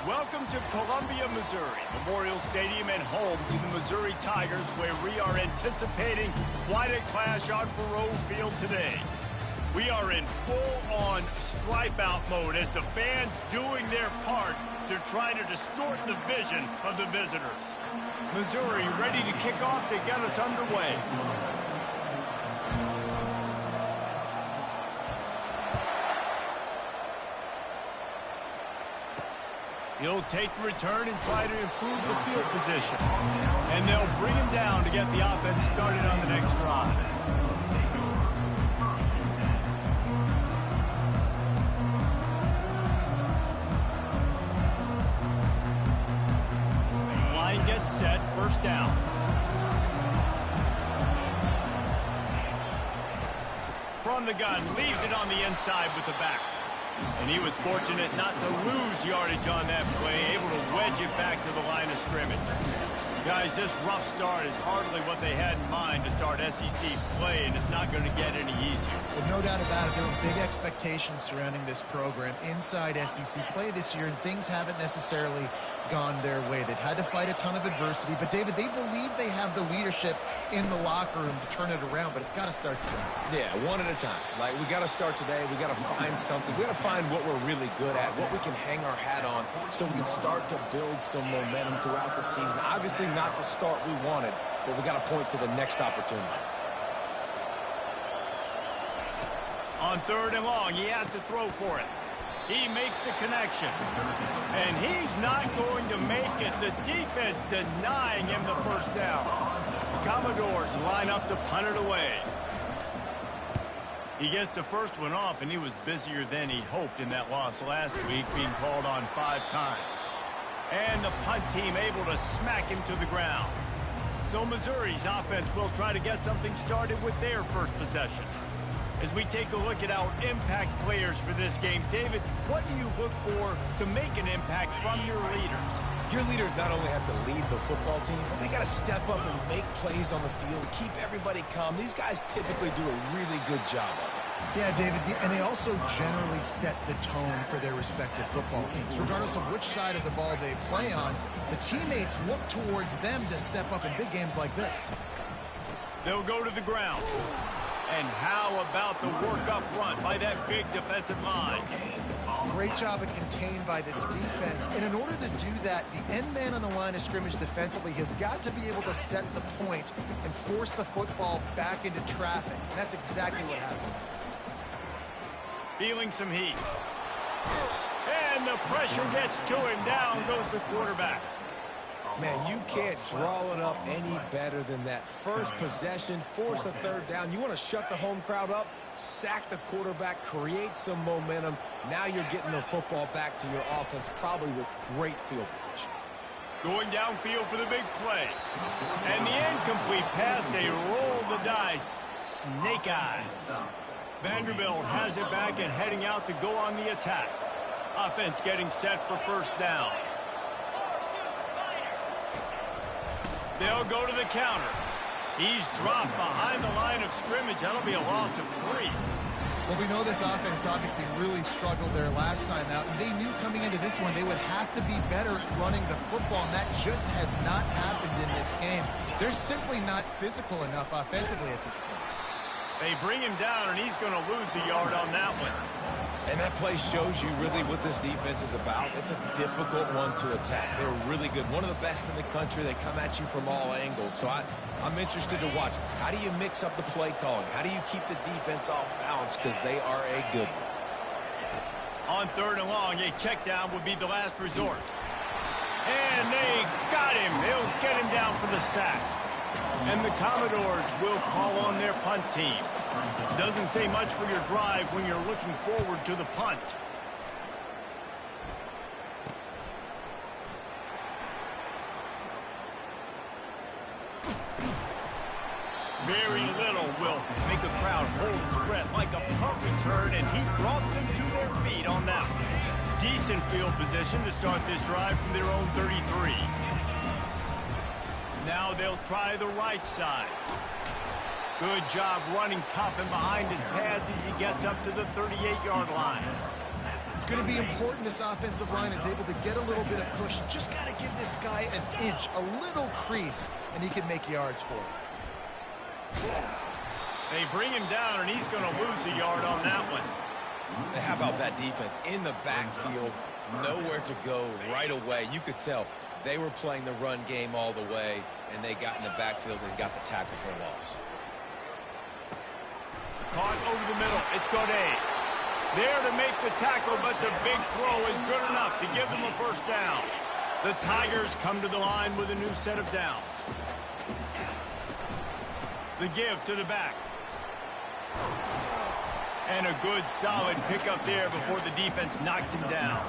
Welcome to Columbia, Missouri, Memorial Stadium and home to the Missouri Tigers, where we are anticipating quite a clash on Faroe Field today. We are in full-on stripe-out mode as the fans doing their part to try to distort the vision of the visitors. Missouri ready to kick off to get us underway. He'll take the return and try to improve the field position. And they'll bring him down to get the offense started on the next drive. Line gets set, first down. From the gun, leaves it on the inside with the back. And he was fortunate not to lose yardage on that play, able to wedge it back to the line of scrimmage. Guys, this rough start is hardly what they had in mind to start SEC play, and it's not going to get any easier. With no doubt about it, there were big expectations surrounding this program inside SEC play this year, and things haven't necessarily gone their way. They've had to fight a ton of adversity, but David, they believe they have the leadership in the locker room to turn it around, but it's got to start today. Yeah, one at a time. Like, we got to start today. We got to find something. We got to find what we're really good at, what we can hang our hat on, so we can start to build some momentum throughout the season. Obviously, not the start we wanted, but we got to point to the next opportunity. On third and long, he has to throw for it. He makes the connection. And he's not going to make it. The defense denying him the first down. Commodores line up to punt it away. He gets the first one off, and he was busier than he hoped in that loss last week, being called on 5 times. And the punt team able to smack him to the ground. So Missouri's offense will try to get something started with their first possession. As we take a look at our impact players for this game, David, what do you look for to make an impact from your leaders? Your leaders not only have to lead the football team, but they got to step up and make plays on the field, keep everybody calm. These guys typically do a really good job of it. Yeah, David, and they also generally set the tone for their respective football teams. Regardless of which side of the ball they play on, the teammates look towards them to step up in big games like this. They'll go to the ground. And how about the work up front by that big defensive line? Great job of contained by this defense. And in order to do that, the end man on the line of scrimmage defensively has got to be able to set the point and force the football back into traffic. And that's exactly what happened. Feeling some heat. And the pressure gets to him. Down goes the quarterback. Man, you can't draw it up any better than that. First possession, force a third down. You want to shut the home crowd up, sack the quarterback, create some momentum. Now you're getting the football back to your offense, probably with great field position. Going downfield for the big play. And the incomplete pass, they roll the dice. Snake eyes. Vanderbilt has it back and heading out to go on the attack. Offense getting set for first down. They'll go to the counter. He's dropped behind the line of scrimmage. That'll be a loss of 3. Well, we know this offense obviously really struggled there last time out, and they knew coming into this one they would have to be better at running the football, and that just has not happened in this game. They're simply not physical enough offensively at this point. They bring him down, and he's going to lose a yard on that one. And that play shows you really what this defense is about. It's a difficult one to attack. They're really good. One of the best in the country. They come at you from all angles. So I'm interested to watch. How do you mix up the play calling? How do you keep the defense off balance? Because they are a good one. On third and long, a check down would be the last resort. And they got him. They'll get him down for the sack. And the Commodores will call on their punt team. Doesn't say much for your drive when you're looking forward to the punt. Very little will make a crowd hold its breath like a punt return, and he brought them to their feet on that one. Decent field position to start this drive from their own 33. Now they'll try the right side. Good job running tough and behind his pads as he gets up to the 38-yard line. It's going to be important this offensive line is able to get a little bit of push. You just got to give this guy an inch, a little crease, and he can make yards for it. They bring him down, and he's going to lose a yard on that one. How about that defense in the backfield, nowhere to go right away. You could tell they were playing the run game all the way, and they got in the backfield and got the tackle for a loss. Caught over the middle. It's Godet. There to make the tackle, but the big throw is good enough to give them a first down. The Tigers come to the line with a new set of downs. The give to the back. And a good, solid pickup there before the defense knocks him down.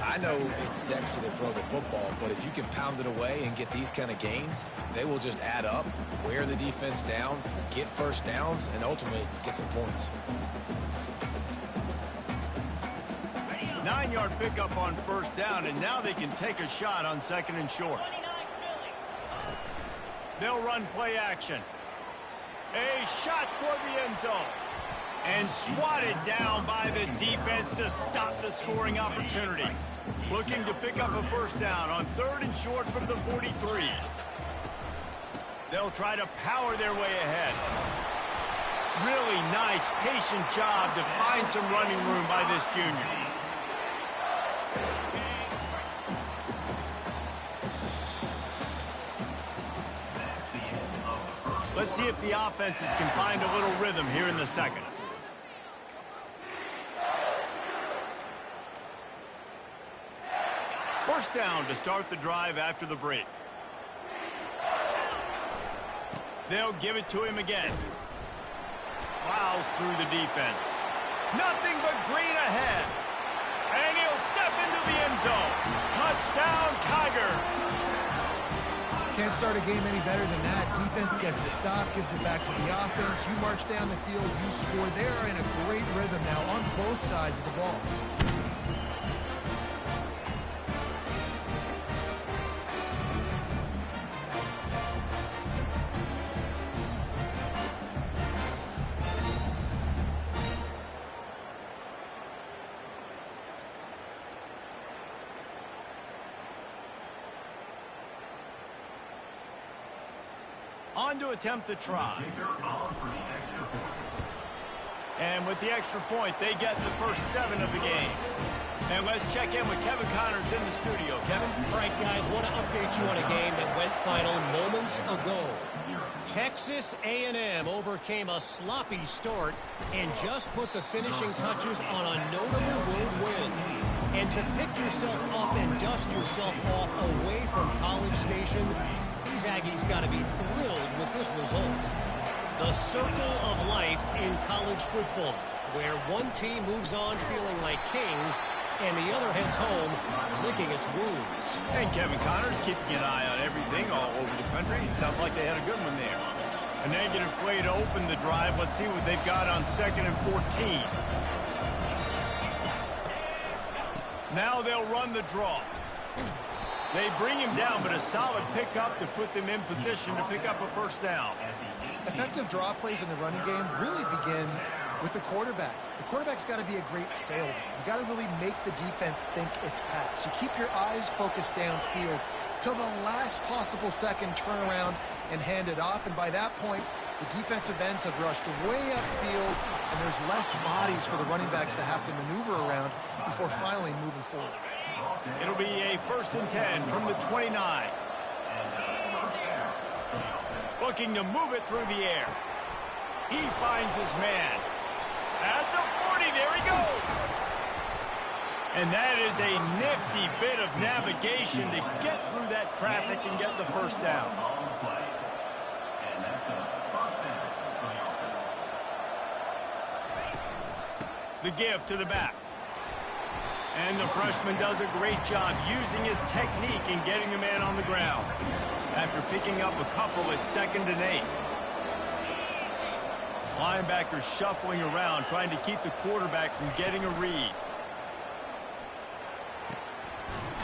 I know it's sexy to throw the football, but if you can pound it away and get these kind of gains, they will just add up, wear the defense down, get first downs, and ultimately get some points. 9-yard pickup on first down, and now they can take a shot on second and short. They'll run play action. A shot for the end zone. And swatted down by the defense to stop the scoring opportunity. Looking to pick up a first down on third and short from the 43. They'll try to power their way ahead. Really nice, patient job to find some running room by this junior. Let's see if the offenses can find a little rhythm here in the second. First down to start the drive after the break. They'll give it to him again. Plows through the defense. Nothing but green ahead. And he'll step into the end zone. Touchdown, Tiger. Can't start a game any better than that. Defense gets the stop, gives it back to the offense. You march down the field, you score. They are in a great rhythm now on both sides of the ball. On to attempt the try. And with the extra point, they get the first 7 of the game. And let's check in with Kevin Connors in the studio. Kevin? All right, guys, want to update you on a game that went final moments ago. Texas A&M overcame a sloppy start and just put the finishing touches on a notable road win. And to pick yourself up and dust yourself off away from College Station, these Aggies got to be thrilled with this result. The circle of life in college football, where one team moves on feeling like kings and the other heads home licking its wounds. And Kevin Connors keeping an eye on everything all over the country. It sounds like they had a good one there. A negative play to open the drive. Let's see what they've got on 2nd and 14. Now they'll run the draw. They bring him down, but a solid pickup to put them in position to pick up a first down. Effective draw plays in the running game really begin with the quarterback. The quarterback's got to be a great salesman. You got to really make the defense think it's pass. You keep your eyes focused downfield till the last possible second, turn around and hand it off. And by that point, the defensive ends have rushed way upfield, and there's less bodies for the running backs to have to maneuver around before finally moving forward. It'll be a 1st and 10 from the 29. Looking to move it through the air. He finds his man. At the 40, there he goes. And that is a nifty bit of navigation to get through that traffic and get the first down. The give to the back. And the freshman does a great job using his technique and getting the man on the ground after picking up a couple at 2nd and 8. Linebackers shuffling around, trying to keep the quarterback from getting a read.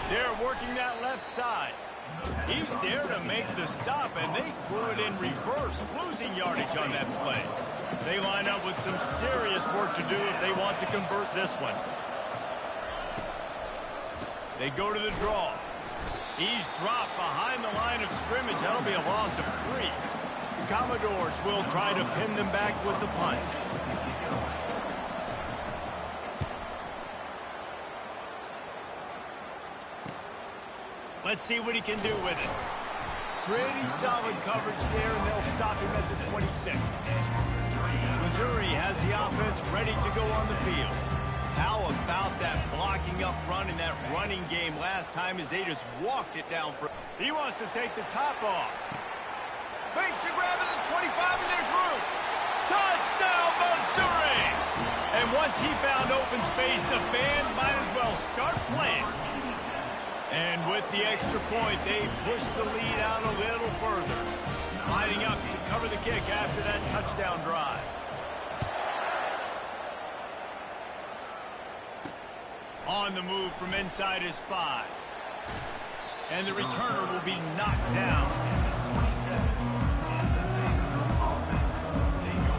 They're working that left side. He's there to make the stop, and they threw it in reverse, losing yardage on that play. They line up with some serious work to do if they want to convert this one. They go to the draw. He's dropped behind the line of scrimmage. That'll be a loss of 3. The Commodores will try to pin them back with the punt. Let's see what he can do with it. Pretty solid coverage there, and they'll stop him at the 26. Missouri has the offense ready to go on the field. How about that blocking up front in that running game last time as they just walked it down for... He wants to take the top off. Makes a grab at the 25, and there's room. Touchdown, Missouri! And once he found open space, the band might as well start playing. And with the extra point, they push the lead out a little further. Lining up to cover the kick after that touchdown drive. On the move from inside his 5. And the returner will be knocked down.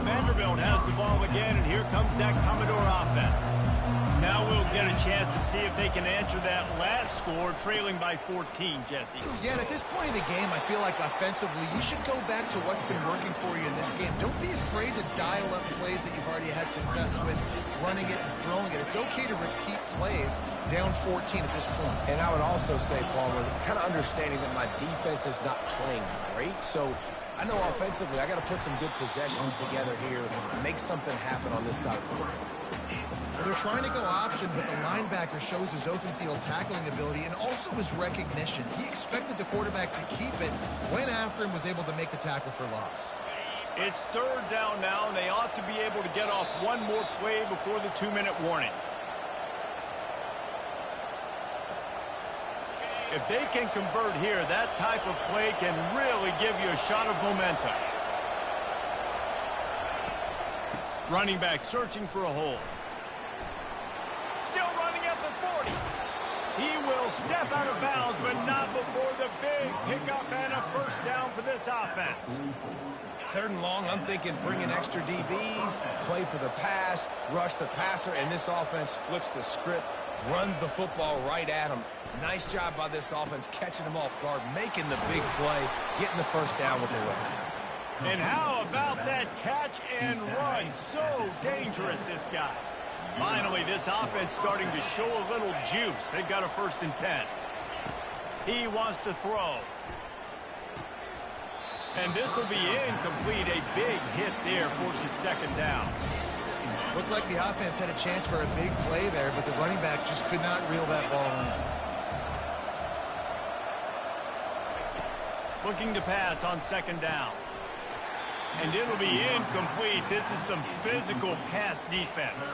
Vanderbilt has the ball again, and here comes that Commodore offense. Now we'll get a chance to see if they can answer that last score, trailing by 14, Jesse. Yeah, and at this point in the game, I feel like offensively, you should go back to what's been working for you in this game. Don't be afraid to dial up plays that you've already had success with, running it and throwing it. It's okay to repeat plays down 14 at this point. And I would also say, Palmer, kind of understanding that my defense is not playing great, so I know offensively I got to put some good possessions together here, make something happen on this side of the football. Well, they're trying to go option, but the linebacker shows his open field tackling ability and also his recognition. He expected the quarterback to keep it, went after him, was able to make the tackle for loss. It's 3rd down now, and they ought to be able to get off one more play before the 2-minute warning. If they can convert here, that type of play can really give you a shot of momentum. Running back searching for a hole. Still running at the 40. He will step out of bounds, but not before the big pickup and a first down for this offense. 3rd and long, I'm thinking bring in extra DBs, play for the pass, rush the passer, and this offense flips the script, runs the football right at him. Nice job by this offense catching him off guard, making the big play, getting the first down with the win. And how about that catch and run? So dangerous, this guy. Finally, this offense starting to show a little juice. They've got a 1st and 10. He wants to throw. And this will be incomplete. A big hit there forces 2nd down. Looked like the offense had a chance for a big play there, but the running back just could not reel that ball in. Looking to pass on 2nd down. And it'll be incomplete. This is some physical pass defense.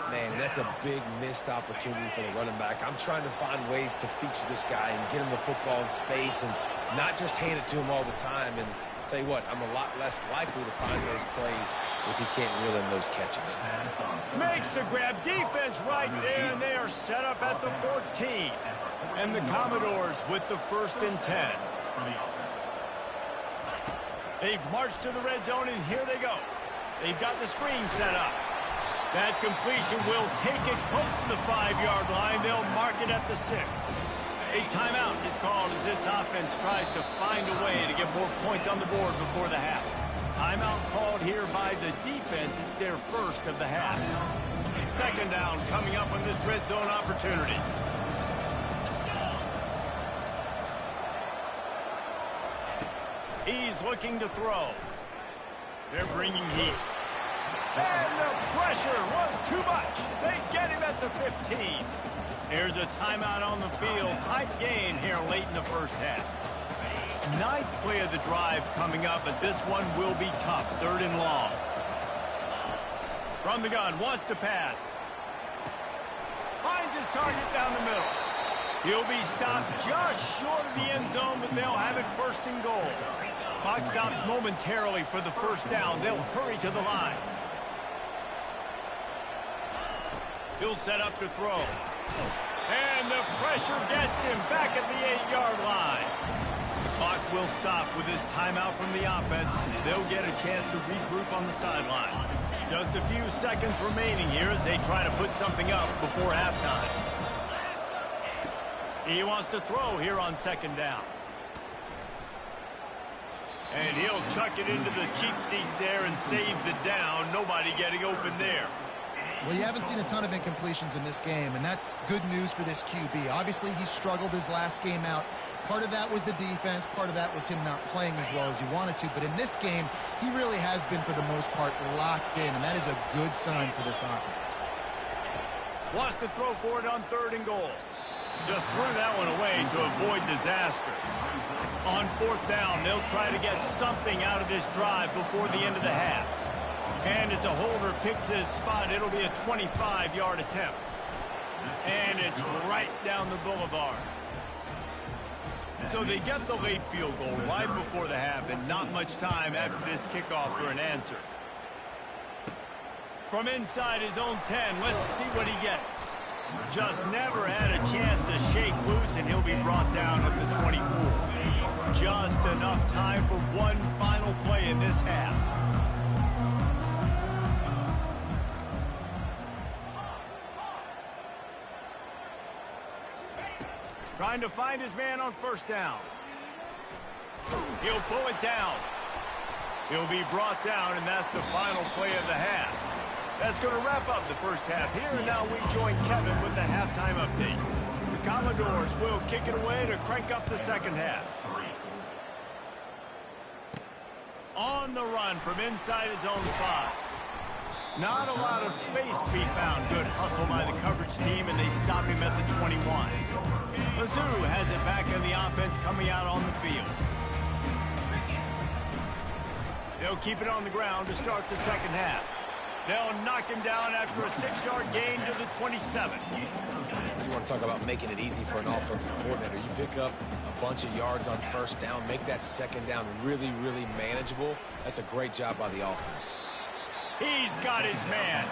Man, that's a big missed opportunity for the running back. I'm trying to find ways to feature this guy and get him the football in space and not just hand it to him all the time. And I'll tell you what, I'm a lot less likely to find those plays if he can't reel in those catches. Makes the grab. Defense right there, and they are set up at the 14. And the Commodores with the 1st and 10. They've marched to the red zone, and here they go. They've got the screen set up. That completion will take it close to the 5-yard line. They'll mark it at the 6. A timeout is called as this offense tries to find a way to get more points on the board before the half. Timeout called here by the defense. It's their 1st of the half. 2nd down coming up on this red zone opportunity. He's looking to throw. They're bringing heat. And the pressure was too much. They get him at the 15. There's a timeout on the field. Tight game here late in the 1st half. 9th play of the drive coming up, but this one will be tough. 3rd and long. From the gun, wants to pass. Finds his target down the middle. He'll be stopped just short of the end zone, but they'll have it 1st and goal. Clock stops momentarily for the 1st down. They'll hurry to the line. He'll set up to throw. And the pressure gets him back at the 8-yard line. The clock will stop with this timeout from the offense. They'll get a chance to regroup on the sideline. Just a few seconds remaining here as they try to put something up before halftime. He wants to throw here on second down. And he'll chuck it into the cheap seats there and save the down. Nobody getting open there. Well, you haven't seen a ton of incompletions in this game, and that's good news for this QB. Obviously, he struggled his last game out. Part of that was the defense. Part of that was him not playing as well as he wanted to. But in this game, he really has been, for the most part, locked in, and that is a good sign for this offense. Wants to throw for it on 3rd and goal. Just threw that one away to avoid disaster. On 4th down, they'll try to get something out of this drive before the end of the half. And as a holder picks his spot, it'll be a 25-yard attempt. And it's right down the boulevard. So they get the late field goal right before the half, and not much time after this kickoff for an answer. From inside his own 10, let's see what he gets. Just never had a chance to shake loose, and he'll be brought down at the 24. Just enough time for one final play in this half. Trying to find his man on 1st down. He'll pull it down. He'll be brought down, and that's the final play of the half. That's going to wrap up the first half here, and now we join Kevin with the halftime update. The Commodores will kick it away to crank up the second half. On the run from inside his own 5. Not a lot of space to be found. Good hustle by the coverage team, and they stop him at the 21. Mizzou has it back in the offense coming out on the field. They'll keep it on the ground to start the second half. They'll knock him down after a 6-yard gain to the 27. You want to talk about making it easy for an offensive coordinator. You pick up a bunch of yards on 1st down, make that 2nd down really, really manageable. That's a great job by the offense. He's got his man.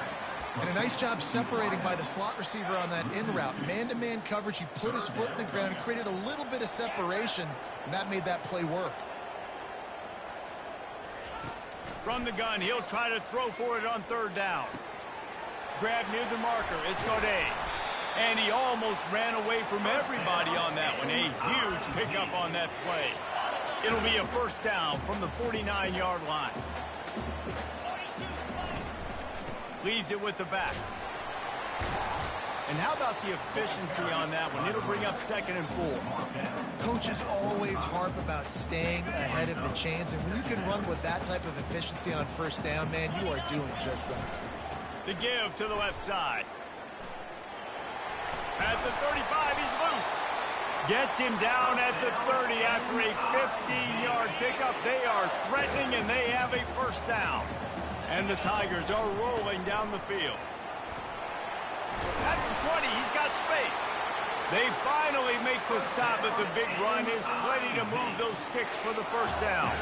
And a nice job separating by the slot receiver on that in route. Man-to-man coverage, he put his foot in the ground, created a little bit of separation, and that made that play work. From the gun, he'll try to throw for it on 3rd down. Grab near the marker, it's Godet. And he almost ran away from everybody on that one. A huge pickup on that play. It'll be a 1st down from the 49-yard line. Leaves it with the back. And how about the efficiency on that one? It'll bring up 2nd and 4. Coaches always harp about staying ahead of the chains, and when you can run with that type of efficiency on 1st down, man, you are doing just that. The give to the left side. At the 35, he's loose. Gets him down at the 30 after a 15-yard pickup. They are threatening, and they have a 1st down. And the Tigers are rolling down the field. At the 20, he's got space. They finally make the stop at the big run. Is plenty to move those sticks for the 1st down.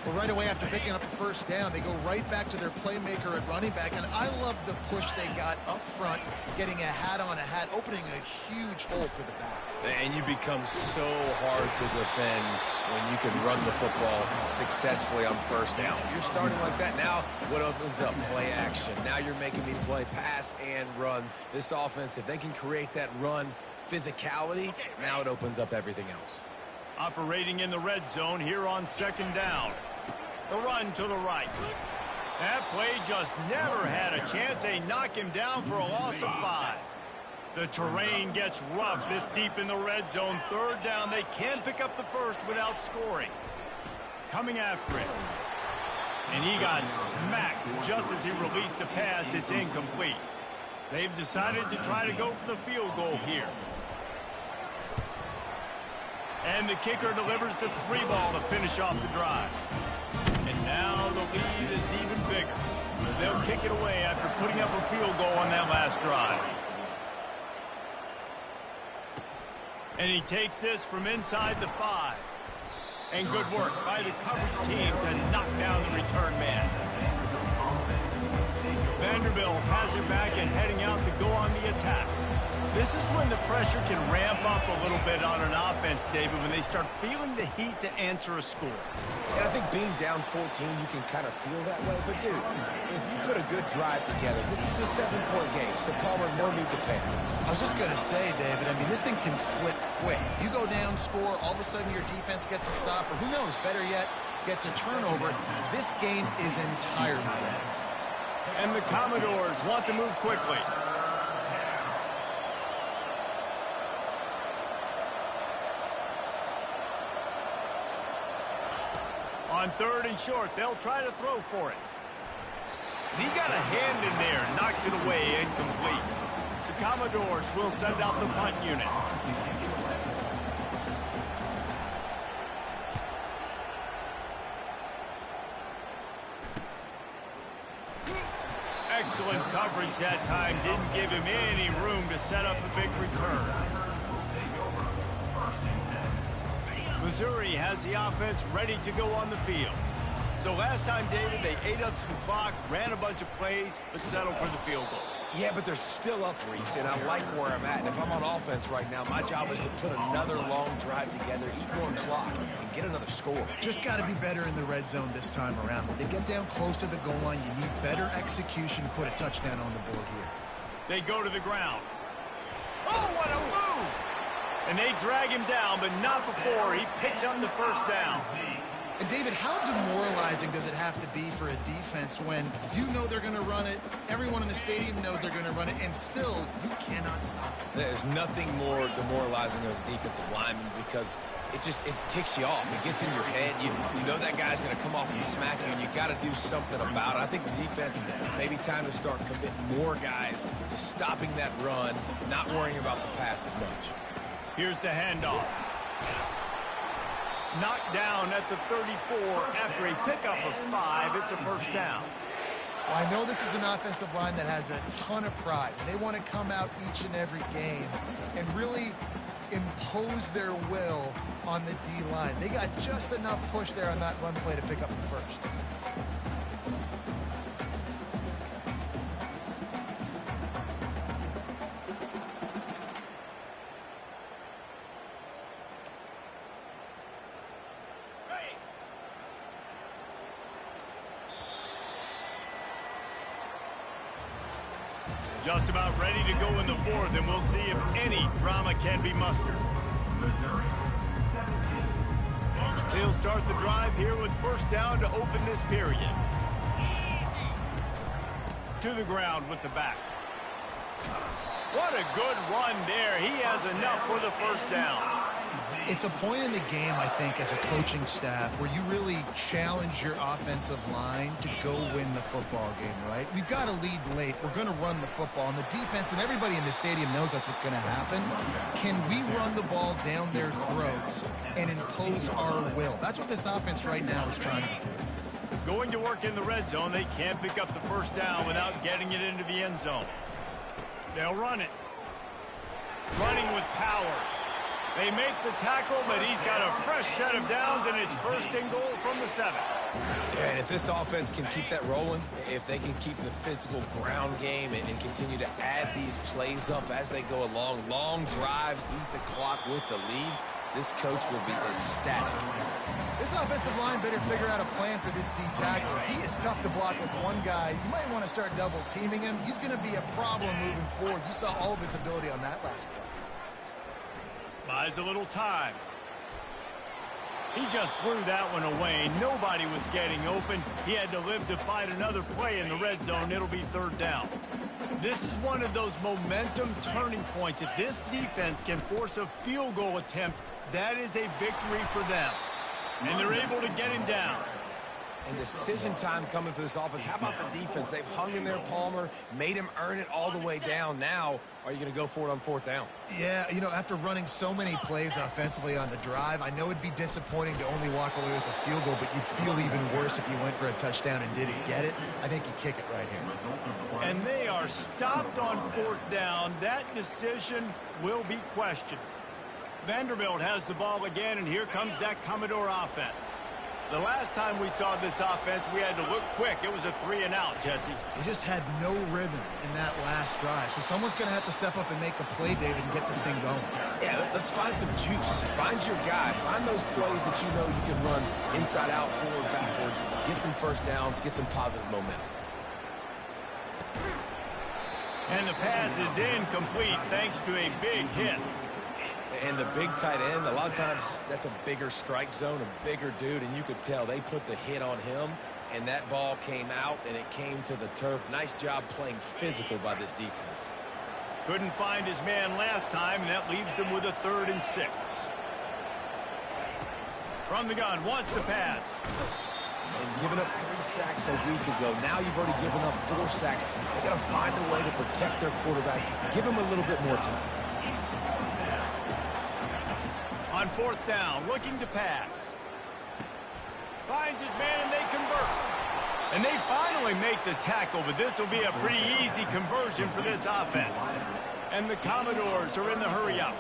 Well, right away after picking up a 1st down, they go right back to their playmaker at running back. And I love the push they got up front, getting a hat on a hat, opening a huge hole for the back. And you become so hard to defend when you can run the football successfully on 1st down. You're starting like that. Now what opens up? Play action. Now you're making me play pass and run. This offense, if they can create that run physicality, now it opens up everything else. Operating in the red zone here on 2nd down. The run to the right. That play just never had a chance. They knock him down for a loss of 5. The terrain gets rough this deep in the red zone. 3rd down. They can pick up the 1st without scoring. Coming after it. And he got smacked just as he released the pass. It's incomplete. They've decided to try to go for the field goal here. And the kicker delivers the 3-ball to finish off the drive. And now the lead is even bigger. They'll kick it away after putting up a field goal on that last drive. And he takes this from inside the 5. And good work by the coverage team to knock down the return man. Vanderbilt has it back and heading out to go on the attack. This is when the pressure can ramp up a little bit on an offense, David, when they start feeling the heat to answer a score. And I think being down 14, you can kind of feel that way. But, dude, if you put a good drive together, this is a 7-point game, so Palmer, no need to panic. I was just going to say, David, I mean, this thing can flip quick. You go down, score, all of a sudden your defense gets a stop, or who knows, better yet, gets a turnover. This game is entirely different. And the Commodores want to move quickly. On 3rd and short, they'll try to throw for it. And he got a hand in there, knocks it away, incomplete. The Commodores will send out the punt unit. Excellent coverage that time. Didn't give him any room to set up a big return. Missouri has the offense ready to go on the field. So last time, David, they ate up some clock, ran a bunch of plays, but settled for the field goal. Yeah, but they're still up, Reese, and I like where I'm at. And if I'm on offense right now, my job is to put another long drive together, eat more clock, and get another score. Just got to be better in the red zone this time around. When they get down close to the goal line, you need better execution to put a touchdown on the board here. They go to the ground. Oh, what a move! And they drag him down, but not before he picks up the first down. And David, how demoralizing does it have to be for a defense when you know they're going to run it, everyone in the stadium knows they're going to run it, and still you cannot stop it? There's nothing more demoralizing as a defensive lineman because it ticks you off. It gets in your head. You know that guy's going to come off and smack you, and you got to do something about it. I think the defense, maybe time to start committing more guys to stopping that run, not worrying about the pass as much. Here's the handoff. Knocked down at the 34 after a pickup of 5. It's a first down. Well, I know this is an offensive line that has a ton of pride. They want to come out each and every game and really impose their will on the D-line. They got just enough push there on that run play to pick up the first. Just about ready to go in the 4th, and we'll see if any drama can be mustered. They'll start the drive here with first down to open this period. To the ground with the back. What a good run there. He has enough for the first down. It's a point in the game, I think, as a coaching staff where you really challenge your offensive line to go win the football game, right? We've got to lead late. We're going to run the football. And the defense and everybody in the stadium knows that's what's going to happen. Can we run the ball down their throats and impose our will? That's what this offense right now is trying to do. Going to work in the red zone. They can't pick up the first down without getting it into the end zone. They'll run it. Running with power. They make the tackle, but he's got a fresh set of downs, and it's first and goal from the 7. Yeah, and if this offense can keep that rolling, if they can keep the physical ground game and continue to add these plays up as they go along, long drives, eat the clock with the lead, this coach will be ecstatic. This offensive line better figure out a plan for this D tackle. He is tough to block with one guy. You might want to start double teaming him. He's going to be a problem moving forward. You saw all of his ability on that last play. Buys a little time. He just threw that one away. Nobody was getting open. He had to live to fight another play in the red zone. It'll be 3rd down. This is one of those momentum turning points. If this defense can force a field goal attempt, that is a victory for them. And they're able to get him down. And decision time coming for this offense. How about the defense? They've hung in there, Palmer, made him earn it all the way down. Now, are you going to go for it on 4th down? Yeah, you know, after running so many plays offensively on the drive, I know it'd be disappointing to only walk away with a field goal, but you'd feel even worse if you went for a touchdown and didn't get it. I think you kick it right here. And they are stopped on 4th down. That decision will be questioned. Vanderbilt has the ball again, and here comes that Commodore offense. The last time we saw this offense, we had to look quick. It was a 3-and-out, Jesse. They just had no rhythm in that last drive. So someone's going to have to step up and make a play, David, and get this thing going. Yeah, let's find some juice. Find your guy. Find those plays that you know you can run inside out, forward, backwards. Get some first downs. Get some positive momentum. And the pass is incomplete thanks to a big hit. And And the big tight end, a lot of times that's a bigger strike zone, a bigger dude, and you could tell they put the hit on him, and that ball came out, and it came to the turf. Nice job playing physical by this defense. Couldn't find his man last time, and that leaves him with a 3rd and 6. From the gun, wants to pass. And giving up 3 sacks a week ago. Now you've already given up 4 sacks. They got to find a way to protect their quarterback. Give him a little bit more time. On 4th down, looking to pass. Finds his man, and they convert. And they finally make the tackle, but this will be a pretty easy conversion for this offense. And the Commodores are in the hurry-up.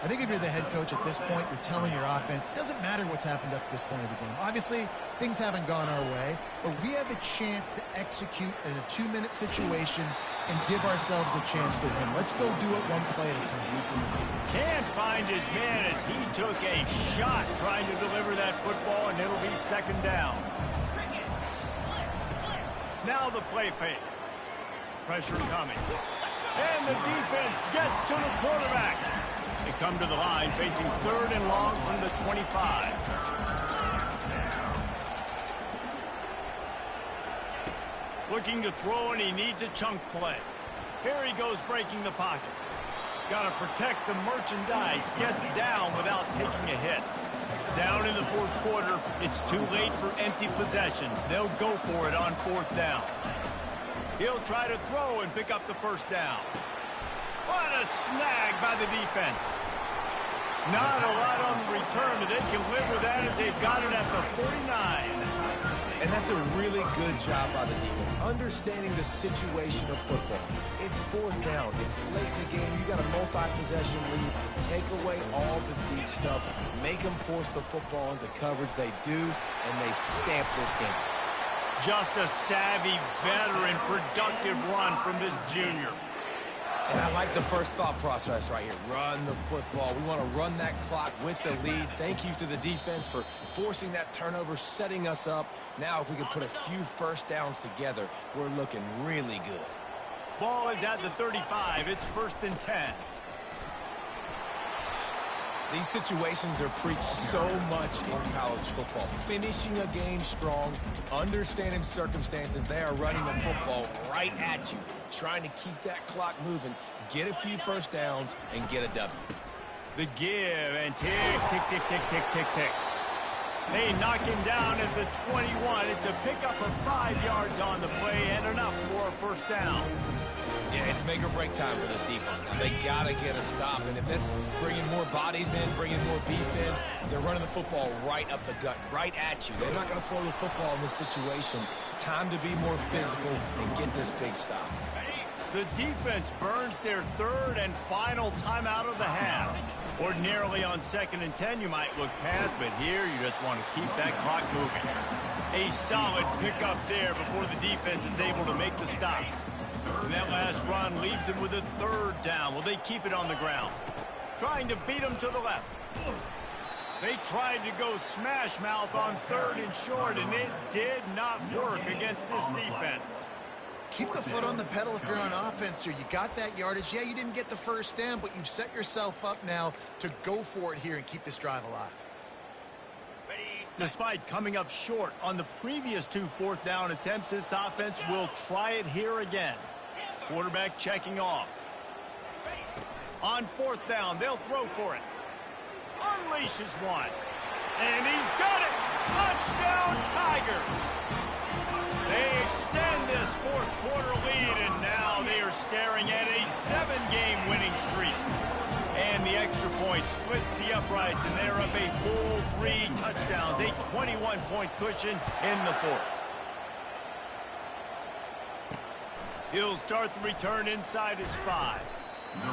I think if you're the head coach at this point, you're telling your offense, it doesn't matter what's happened up to this point of the game. Obviously, things haven't gone our way, but we have a chance to execute in a 2-minute situation and give ourselves a chance to win. Let's go do it one play at a time. Can't find his man as he took a shot trying to deliver that football, and it'll be 2nd down. Now the play fake. Pressure coming. And the defense gets to the quarterback. They come to the line facing 3rd and long from the 25. Looking to throw, and he needs a chunk play. Here he goes breaking the pocket. Got to protect the merchandise. Gets down without taking a hit. Down in the 4th quarter, it's too late for empty possessions. They'll go for it on 4th down. He'll try to throw and pick up the 1st down. What a snag by the defense. Not a lot on the return, but they can live with that as they've got it at the 49. And that's a really good job by the defense, understanding the situation of football. It's 4th down. It's late in the game. You got a multi-possession lead. Take away all the deep stuff. Make them force the football into coverage. They do, and they stamp this game. Just a savvy, veteran, productive run from this junior. And I like the first thought process right here. Run the football. We want to run that clock with the lead. Thank you to the defense for forcing that turnover, setting us up. Now if we can put a few 1st downs together, we're looking really good. Ball is at the 35. It's 1st and 10. These situations are preached so much in college football. Finishing a game strong, understanding circumstances. They are running the football right at you, trying to keep that clock moving, get a few 1st downs, and get a W. The give and tick, tick, tick, tick, tick, tick, tick. They knock him down at the 21. It's a pickup of 5 yards on the play and enough for a 1st down. Yeah, it's make or break time for this defense. Now, they got to get a stop, and if that's bringing more bodies in, bringing more beef in, they're running the football right up the gut, right at you. They're not going to throw the football in this situation. Time to be more physical and get this big stop. The defense burns their 3rd and final timeout of the half. Ordinarily on 2nd and 10, you might look past, but here you just want to keep that clock moving. A solid pickup there before the defense is able to make the stop. And that last run leaves him with a 3rd down. Will they keep it on the ground? Trying to beat him to the left. They tried to go smash mouth on 3rd and short, and it did not work against this defense. Keep the foot on the pedal if you're on offense here. You got that yardage. Yeah, you didn't get the 1st down, but you've set yourself up now to go for it here and keep this drive alive. Despite coming up short on the previous 2 4th down attempts, this offense will try it here again. Quarterback checking off. On 4th down, they'll throw for it. Unleashes one. And he's got it. Touchdown, Tigers. They extend this 4th quarter lead, and now they are staring at a 7-game winning streak. And the extra point splits the uprights, and they're up a full 3 touchdowns, a 21-point cushion in the 4th. He'll start the return inside his 5.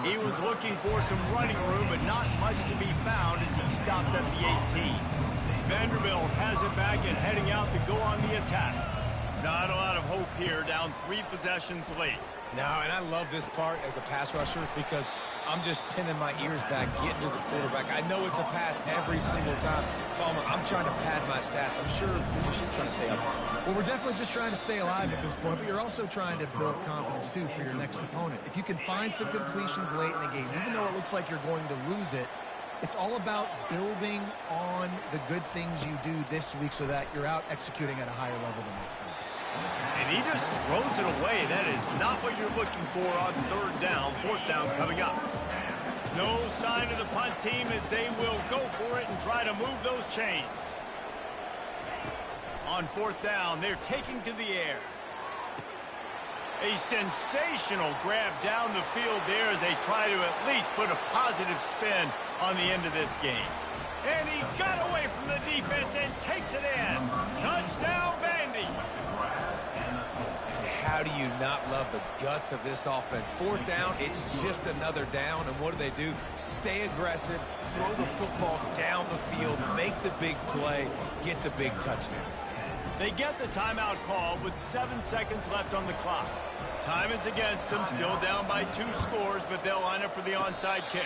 He was looking for some running room, but not much to be found as he stopped at the 18. Vanderbilt has it back and heading out to go on the attack. Not a lot of hope here, down 3 possessions late. No, and I love this part as a pass rusher because I'm just pinning my ears back, getting to the quarterback. I know it's a pass every single time. Palmer, I'm trying to pad my stats. I'm sure we should try to stay up on it. Well, we're definitely just trying to stay alive at this point, but you're also trying to build confidence, too, for your next opponent. If you can find some completions late in the game, even though it looks like you're going to lose it, It's all about building on the good things you do this week so that you're out executing at a higher level the next time. And he just throws it away. That is not what you're looking for on third down. Fourth down coming up. No sign of the punt team as they will go for it and try to move those chains. On fourth down, they're taking to the air. A sensational grab down the field there as they try to at least put a positive spin on the end of this game. And he got away from the defense and takes it in. Touchdown, Vandy. How do you not love the guts of this offense? Fourth down, it's just another down. And what do? Stay aggressive, throw the football down the field, make the big play, get the big touchdown. They get the timeout call with 7 seconds left on the clock. Time is against them, still down by 2 scores, but they'll line up for the onside kick.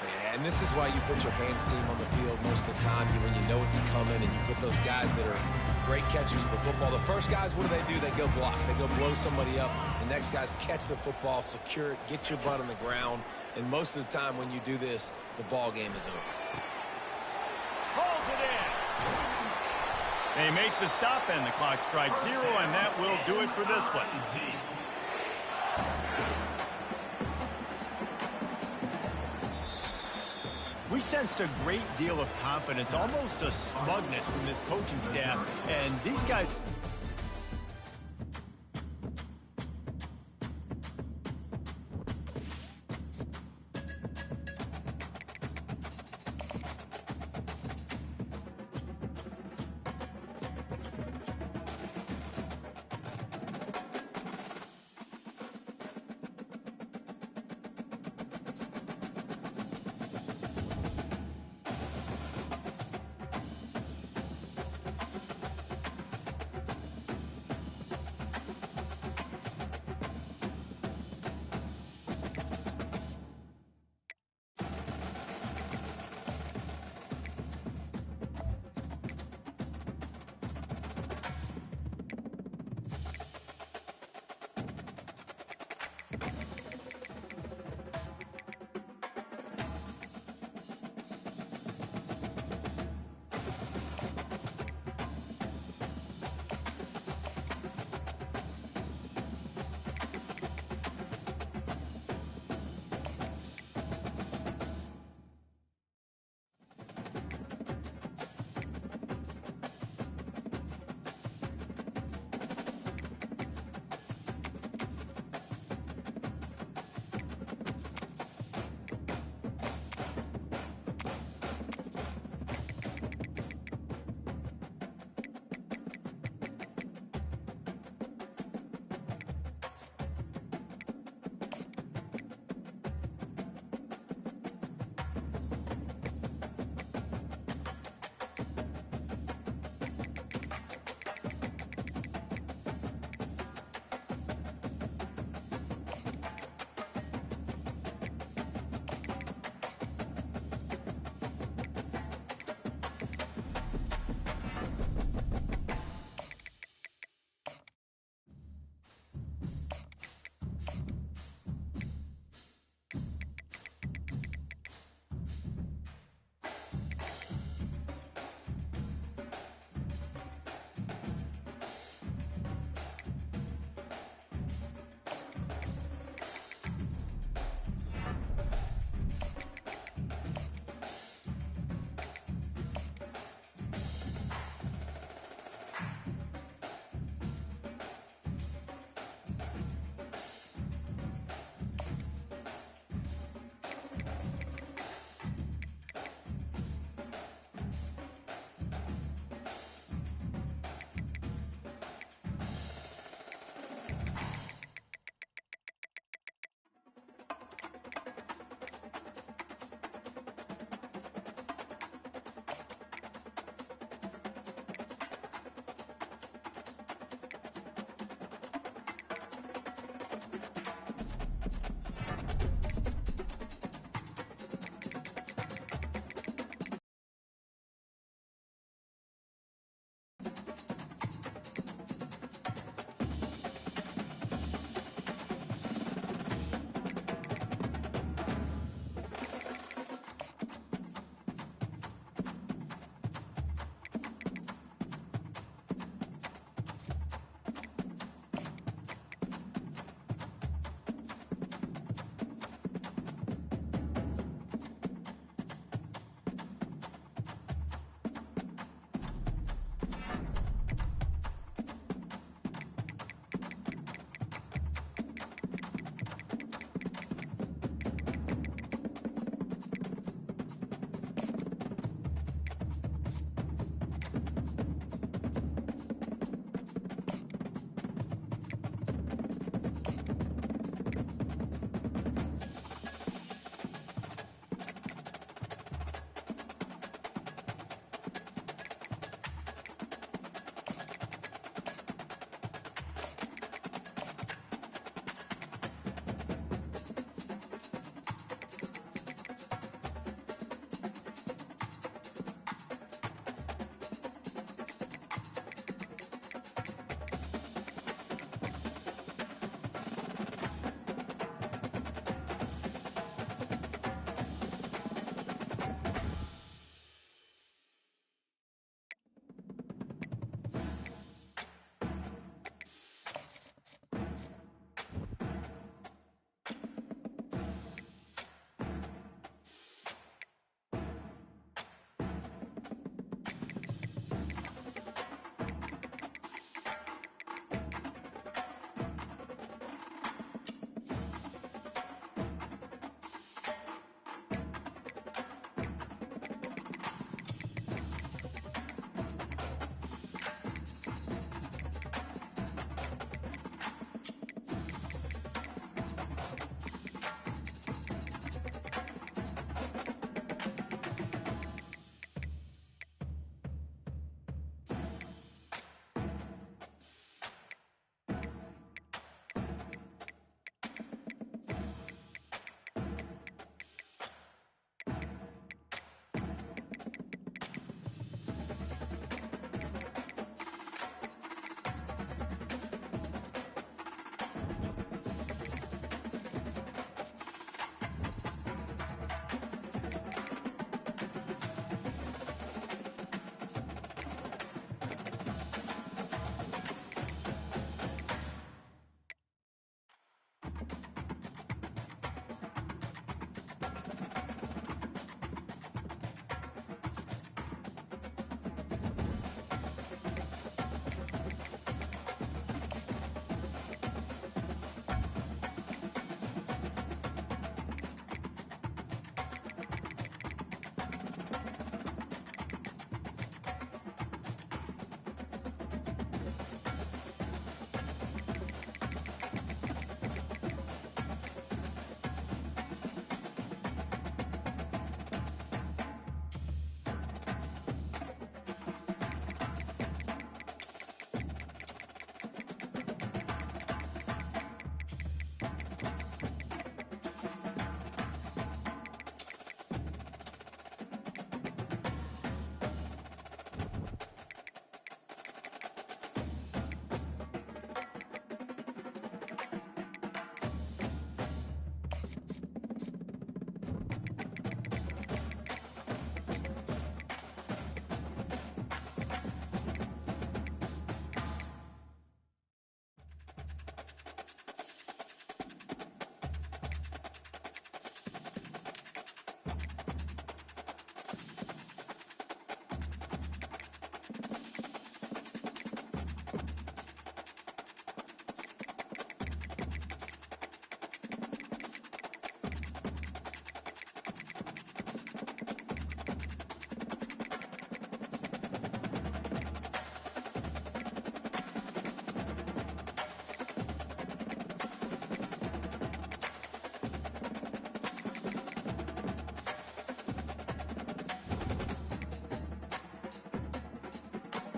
Yeah, and this is why you put your hands team on the field most of the time when you know it's coming, and you put those guys that are great catchers of the football. The first guys, what do? They go block. They go blow somebody up. The next guys catch the football, secure it, get your butt on the ground. And most of the time when you do this, the ball game is over. Holds it in. They make the stop, and the clock strikes 0, and that will do it for this one. We sensed a great deal of confidence, almost a smugness from this coaching staff, and these guys